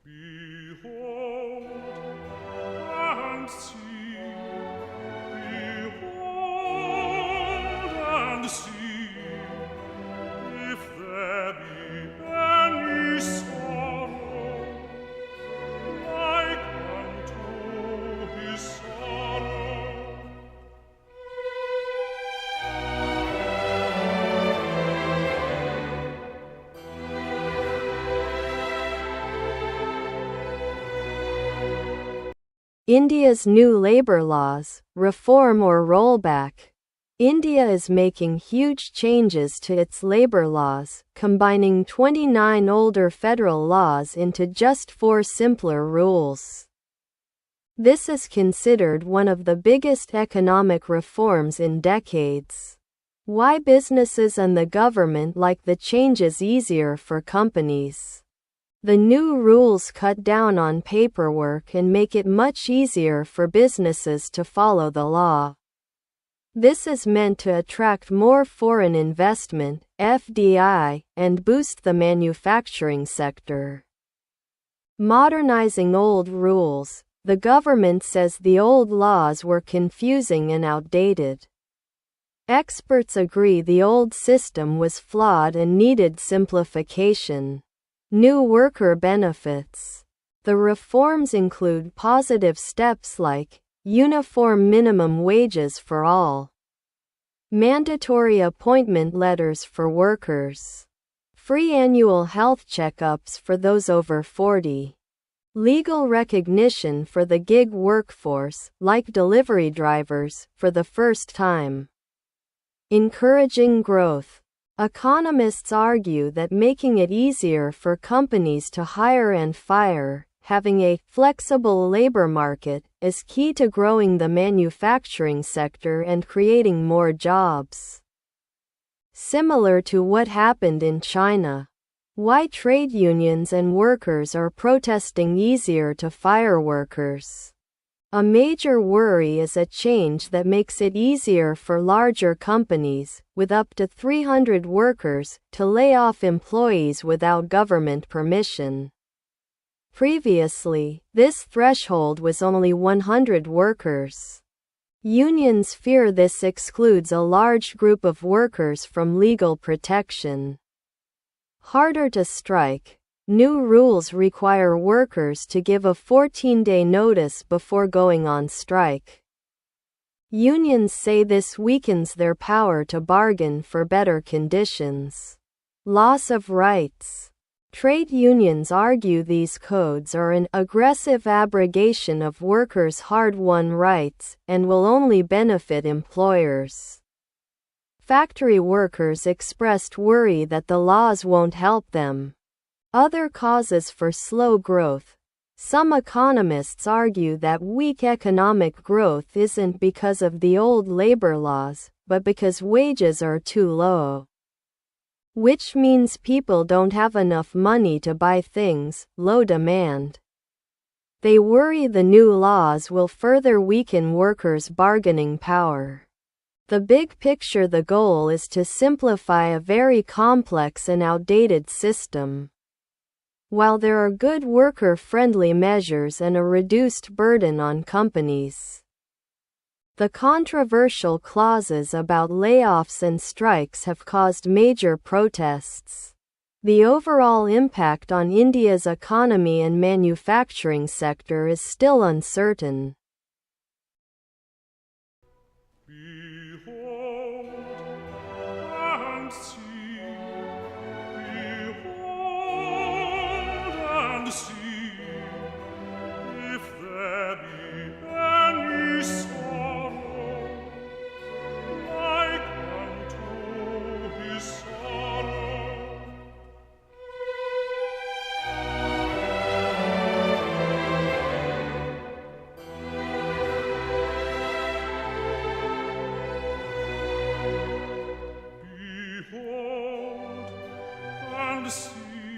Behold and see, behold and see, if there be any sorrow like unto his sorrow. India's new labor laws, reform or rollback. India is making huge changes to its labor laws, combining 29 older federal laws into just 4 simpler rules. This is considered one of the biggest economic reforms in decades. Why businesses and the government like the changes easier for companies. The new rules cut down on paperwork and make it much easier for businesses to follow the law. This is meant to attract more foreign investment, FDI, and boost the manufacturing sector. Modernizing old rules. The government says the old laws were confusing and outdated. Experts agree the old system was flawed and needed simplification. New worker benefits. The reforms include positive steps like uniform minimum wages for all, mandatory appointment letters for workers, free annual health checkups for those over 40, legal recognition for the gig workforce, like delivery drivers, for the first time, encouraging growth. Economists argue that making it easier for companies to hire and fire, having a flexible labor market, is key to growing the manufacturing sector and creating more jobs. Similar to what happened in China. Why trade unions and workers are protesting easier to fire workers. A major worry is a change that makes it easier for larger companies, with up to 300 workers, to lay off employees without government permission. Previously, this threshold was only 100 workers. Unions fear this excludes a large group of workers from legal protection. Harder to strike. New rules require workers to give a 14-day notice before going on strike. Unions say this weakens their power to bargain for better conditions. Loss of rights. Trade unions argue these codes are an aggressive abrogation of workers' hard-won rights, and will only benefit employers. Factory workers expressed worry that the laws won't help them. Other causes for slow growth. Some economists argue that weak economic growth isn't because of the old labor laws, but because wages are too low. Which means people don't have enough money to buy things, low demand. They worry the new laws will further weaken workers' bargaining power. The big picture, the goal is to simplify a very complex and outdated system. While there are good worker-friendly measures and a reduced burden on companies, the controversial clauses about layoffs and strikes have caused major protests. The overall impact on India's economy and manufacturing sector is still uncertain. Behold and see.